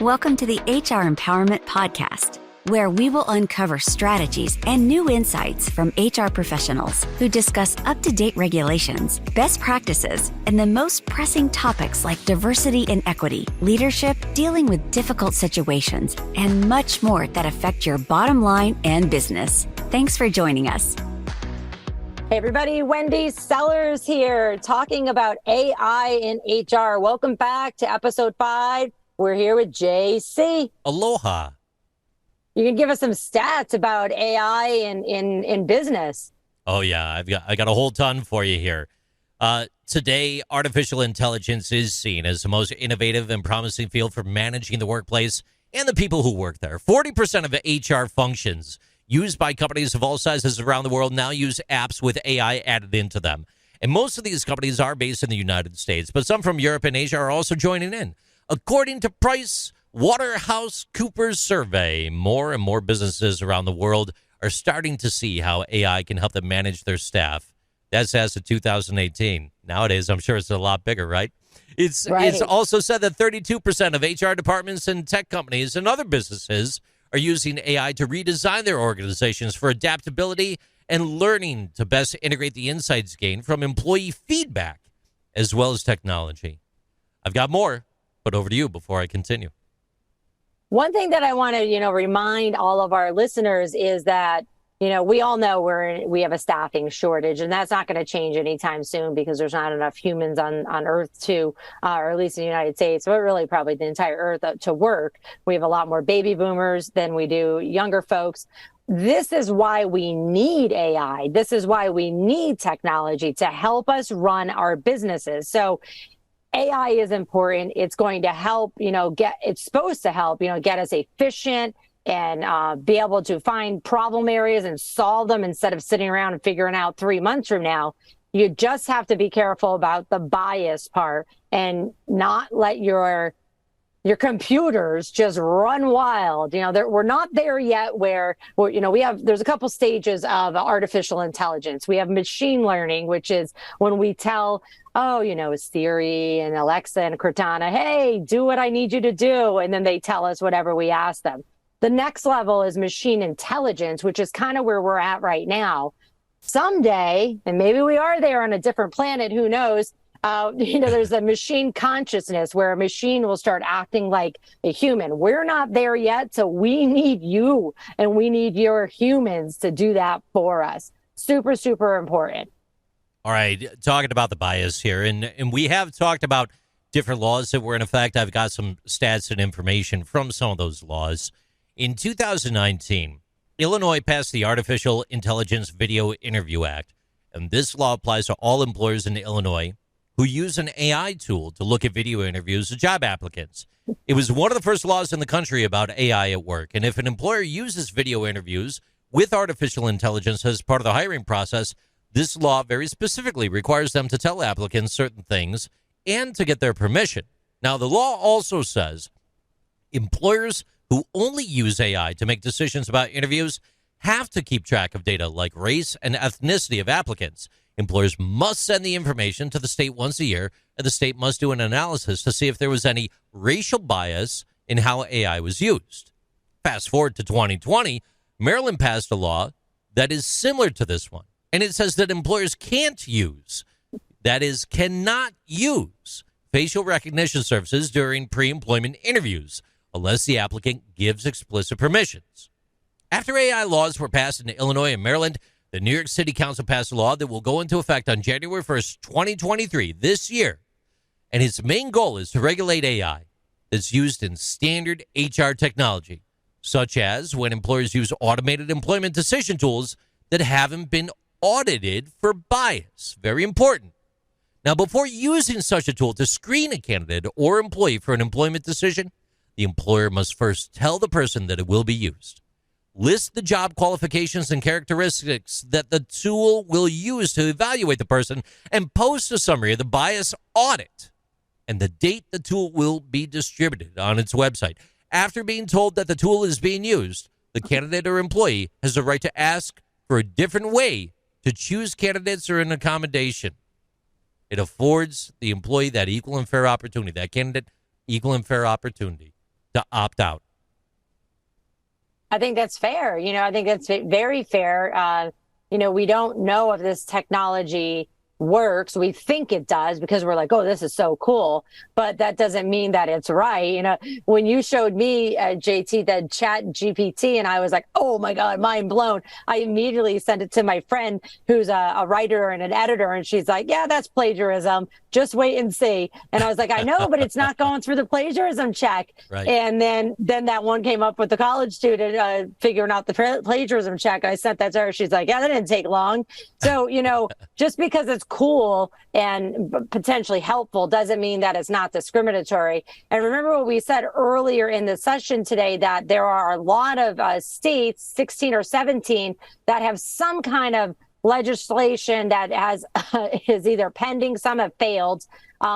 Welcome to the HR Empowerment Podcast, where we will uncover strategies and new insights from HR professionals who discuss up-to-date regulations, best practices, and the most pressing topics like diversity and equity, leadership, dealing with difficult situations, and much more that affect your bottom line and business. Thanks for joining us. Hey everybody, Wendy Sellers here talking about AI in HR. Welcome back to episode 5. We're here with JC. Aloha. You can give us some stats about AI in business. Oh yeah, I got a whole ton for you here. Today, artificial intelligence is seen as the most innovative and promising field for managing the workplace and the people who work there. 40% of HR functions used by companies of all sizes around the world now use apps with AI added into them. And most of these companies are based in the United States, but some from Europe and Asia are also joining in. According to Price Waterhouse Coopers survey, more and more businesses around the world are starting to see how AI can help them manage their staff. That's as of 2018. Nowadays, I'm sure it's a lot bigger, right? It's also said that 32% of HR departments and tech companies and other businesses are using AI to redesign their organizations for adaptability and learning to best integrate the insights gained from employee feedback as well as technology. I've got more, but over to you before I continue. One thing that I want to, remind all of our listeners is that, we all know we have a staffing shortage, and that's not going to change anytime soon because there's not enough humans on Earth to, or at least in the United States, but really probably the entire Earth to work. We have a lot more baby boomers than we do younger folks. This is why we need AI. This is why we need technology to help us run our businesses. So AI is important. It's going to help, it's supposed to help, get us efficient and be able to find problem areas and solve them instead of sitting around and figuring out 3 months from now. You just have to be careful about the bias part and not let your computers just run wild. We're not there yet where there's a couple stages of artificial intelligence. We have machine learning, which is when we tell, Siri and Alexa and Cortana, hey, do what I need you to do. And then they tell us whatever we ask them. The next level is machine intelligence, which is kind of where we're at right now. Someday, and maybe we are there on a different planet, who knows, there's a machine consciousness where a machine will start acting like a human. We're not there yet, so we need you and we need your humans to do that for us. Super, super important. All right, talking about the bias here, and we have talked about different laws that were in effect. I've got some stats and information from some of those laws. In 2019, Illinois passed the Artificial Intelligence Video Interview Act, and this law applies to all employers in Illinois who use an AI tool to look at video interviews of job applicants. It was one of the first laws in the country about AI at work, and if an employer uses video interviews with artificial intelligence as part of the hiring process, this law very specifically requires them to tell applicants certain things and to get their permission. Now, the law also says employers who only use AI to make decisions about interviews have to keep track of data like race and ethnicity of applicants. Employers must send the information to the state once a year, and the state must do an analysis to see if there was any racial bias in how AI was used. Fast forward to 2020, Maryland passed a law that is similar to this one, and it says that employers cannot use facial recognition services during pre-employment interviews unless the applicant gives explicit permissions. After AI laws were passed in Illinois and Maryland, the New York City Council passed a law that will go into effect on January 1st, 2023, this year. And its main goal is to regulate AI that's used in standard HR technology, such as when employers use automated employment decision tools that haven't been audited for bias. Very important. Now, before using such a tool to screen a candidate or employee for an employment decision, the employer must first tell the person that it will be used. List the job qualifications and characteristics that the tool will use to evaluate the person, and post a summary of the bias audit and the date the tool will be distributed on its website. After being told that the tool is being used, the candidate or employee has the right to ask for a different way to choose candidates or an accommodation. It affords the employee that equal and fair opportunity, that candidate equal and fair opportunity. to opt out? I think that's fair. I think that's very fair. We don't know if this technology works. We think it does because we're like, oh, this is so cool. But that doesn't mean that it's right. When you showed me, JT, the Chat GPT, and I was like, oh my God, mind blown. I immediately sent it to my friend who's a writer and an editor. And she's like, yeah, that's plagiarism. Just wait and see. And I was like, I know, but it's not going through the plagiarism check. Right. And then that one came up with the college student figuring out the plagiarism check. I sent that to her. She's like, yeah, that didn't take long. So, just because it's cool and potentially helpful doesn't mean that it's not discriminatory. And remember what we said earlier in the session today, that there are a lot of states, 16 or 17, that have some kind of legislation that is either pending, some have failed,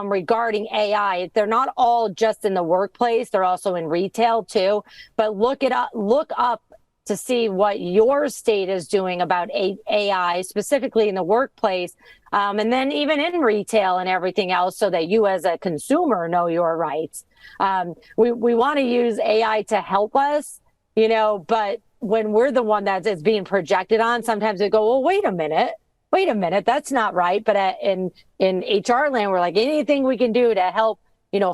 regarding AI. They're not all just in the workplace, they're also in retail too. But look up to see what your state is doing about AI, specifically in the workplace, and then even in retail and everything else, so that you as a consumer know your rights. We want to use AI to help us, but when we're the one that is being projected on, sometimes we go, well, wait a minute, that's not right. But in HR land, we're like, anything we can do to help,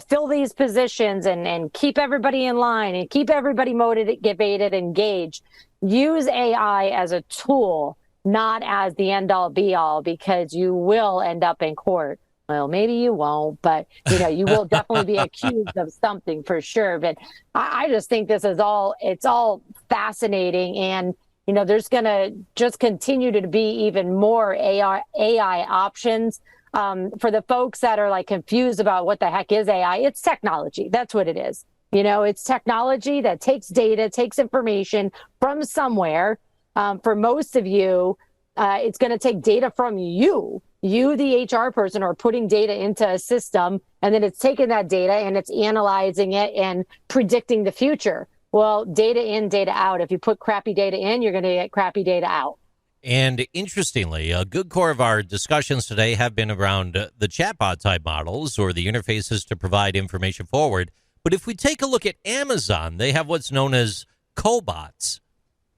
fill these positions and keep everybody in line and keep everybody motivated, engaged. Use AI as a tool, not as the end all be all, because you will end up in court. Well, maybe you won't, but you will definitely be accused of something for sure. But I just think it's all fascinating. And, there's going to just continue to be even more AI options. For the folks that are like confused about what the heck is AI, it's technology. That's what it is. It's technology that takes data, takes information from somewhere. For most of you, it's going to take data from you, the HR person, are putting data into a system, and then it's taking that data and it's analyzing it and predicting the future. Well, data in, data out. If you put crappy data in, you're going to get crappy data out. And interestingly, a good core of our discussions today have been around the chatbot type models or the interfaces to provide information forward. But if we take a look at Amazon, they have what's known as cobots.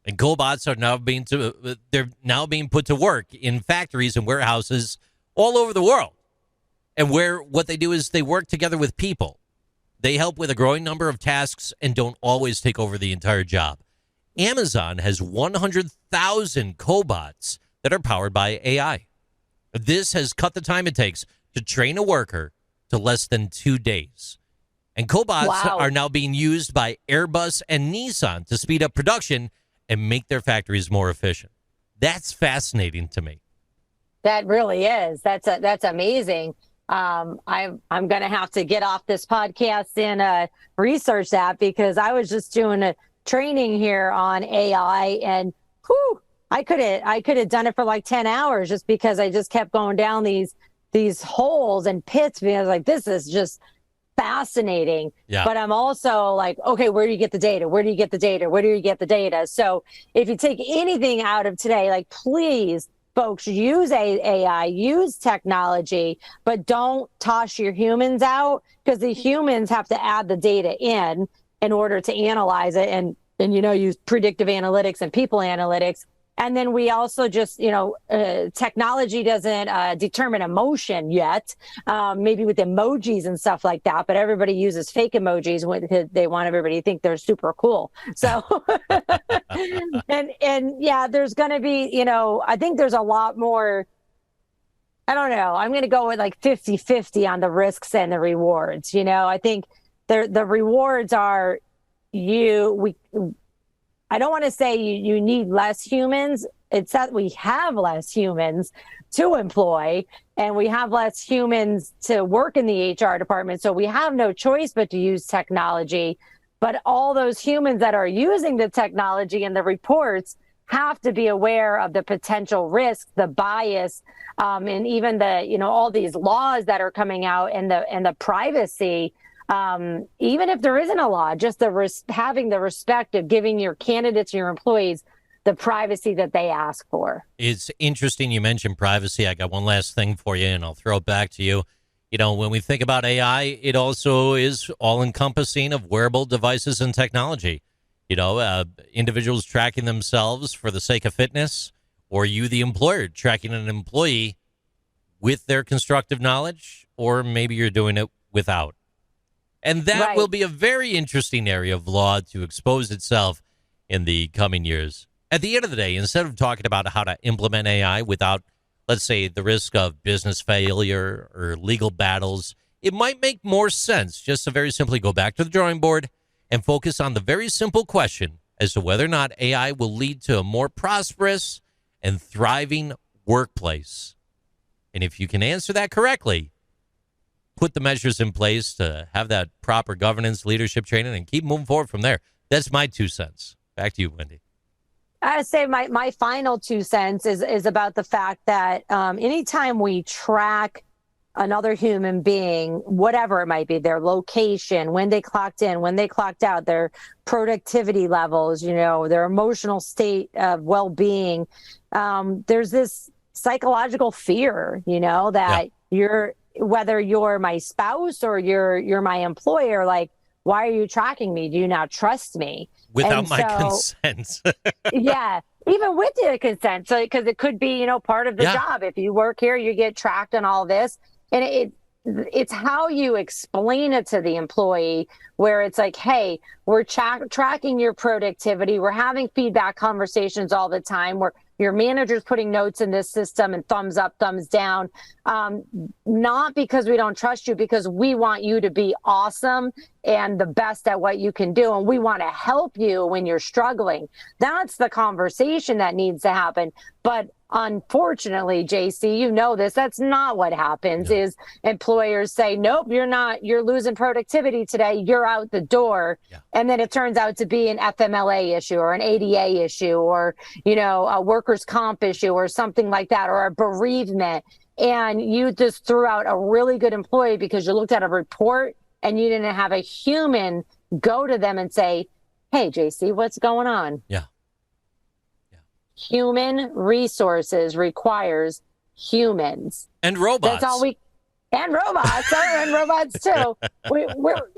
And cobots are now being put to work in factories and warehouses all over the world. And what they do is they work together with people. They help with a growing number of tasks and don't always take over the entire job. Amazon has 100,000 cobots that are powered by AI. This has cut the time it takes to train a worker to less than 2 days. And cobots are now being used by Airbus and Nissan to speed up production and make their factories more efficient. That's fascinating to me. That really is. That's amazing. I'm going to have to get off this podcast and research that, because I was just doing a training here on AI, and I could have done it for like 10 hours just because I just kept going down these holes and pits, because I was like, this is just fascinating. Yeah. But I'm also like, okay, where do you get the data? Where do you get the data? Where do you get the data? So if you take anything out of today, like, please, folks, use AI, use technology, but don't toss your humans out, because the humans have to add the data in order to analyze it and use predictive analytics and people analytics. And then we also just, technology doesn't determine emotion yet, maybe with emojis and stuff like that. But everybody uses fake emojis when they want everybody to think they're super cool. So, and yeah, there's going to be, I think there's a lot more. I don't know. I'm going to go with like 50-50 on the risks and the rewards. I think the rewards are I don't want to say you need less humans. It's that we have less humans to employ, and we have less humans to work in the HR department. So we have no choice but to use technology. But all those humans that are using the technology and the reports have to be aware of the potential risk, the bias, and even the, all these laws that are coming out, and the privacy. Even if there isn't a law, just having the respect of giving your candidates, your employees, the privacy that they ask for. It's interesting you mentioned privacy. I got one last thing for you, and I'll throw it back to you. When we think about AI, it also is all-encompassing of wearable devices and technology. Individuals tracking themselves for the sake of fitness, or you, the employer, tracking an employee with their constructive knowledge, or maybe you're doing it without. And that will be a very interesting area of law to expose itself in the coming years. At the end of the day, instead of talking about how to implement AI without, let's say, the risk of business failure or legal battles, it might make more sense just to very simply go back to the drawing board and focus on the very simple question as to whether or not AI will lead to a more prosperous and thriving workplace. And if you can answer that correctly, put the measures in place to have that proper governance, leadership training, and keep moving forward from there. That's my 2 cents. Back to you, Wendy. I would say my final 2 cents is about the fact that anytime we track another human being, whatever it might be, their location, when they clocked in, when they clocked out, their productivity levels, their emotional state of well-being, there's this psychological fear, that whether you're my spouse or you're my employer, like, why are you tracking me? Do you not trust me? Without my consent. Yeah, even with the consent. So, because it could be, part of the job. If you work here, you get tracked on all this. And it's how you explain it to the employee, where it's like, hey, we're tracking your productivity. We're having feedback conversations all the time. Your manager's putting notes in this system and thumbs up, thumbs down, not because we don't trust you, because we want you to be awesome and the best at what you can do. And we want to help you when you're struggling. That's the conversation that needs to happen. But unfortunately, JC, this, that's not what happens. Is employers say, nope, you're losing productivity today. You're out the door. Yeah. And then it turns out to be an FMLA issue or an ADA issue or, a workers' comp issue or something like that, or a bereavement. And you just threw out a really good employee because you looked at a report and you didn't have a human go to them and say, hey, JC, what's going on? Yeah. Human resources requires humans and robots. That's all and robots. And robots too.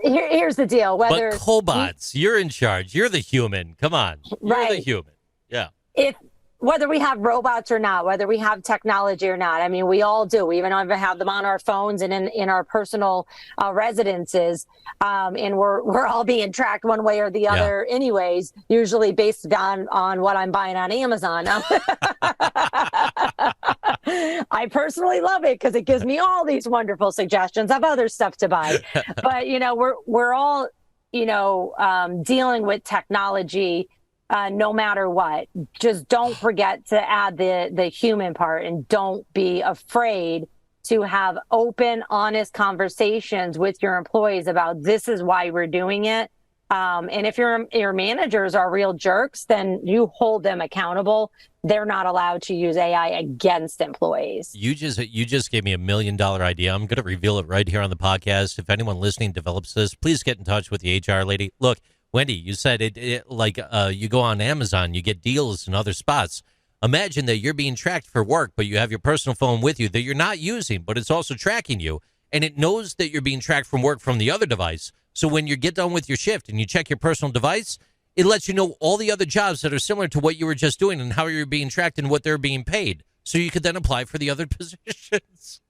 Here's the deal. But cobots, you're in charge. You're the human. Come on. You're the human. Yeah. Whether we have robots or not, whether we have technology or not, I mean, we all do. We even have them on our phones and in our personal residences, and we're all being tracked one way or the other, anyways. Usually based on what I'm buying on Amazon. I personally love it because it gives me all these wonderful suggestions of other stuff to buy. But we're all dealing with technology. No matter what, just don't forget to add the human part, and don't be afraid to have open, honest conversations with your employees about this is why we're doing it. And if your managers are real jerks, then you hold them accountable. They're not allowed to use AI against employees. You just gave me $1 million idea. I'm going to reveal it right here on the podcast. If anyone listening develops this, please get in touch with the HR lady. Look, Wendy, you said you go on Amazon, you get deals in other spots. Imagine that you're being tracked for work, but you have your personal phone with you that you're not using, but it's also tracking you. And it knows that you're being tracked from work from the other device. So when you get done with your shift and you check your personal device, it lets you know all the other jobs that are similar to what you were just doing and how you're being tracked and what they're being paid. So you could then apply for the other positions.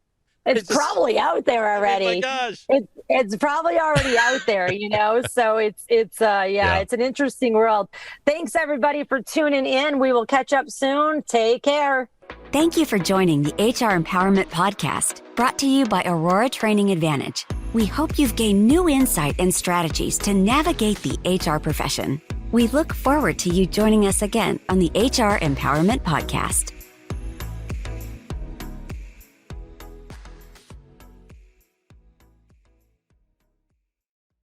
It's probably out there already. Oh my gosh. It's probably already out there, so it's an interesting world. Thanks everybody for tuning in. We will catch up soon. Take care. Thank you for joining the HR Empowerment Podcast, brought to you by Aurora Training Advantage. We hope you've gained new insight and strategies to navigate the HR profession. We look forward to you joining us again on the HR Empowerment Podcast.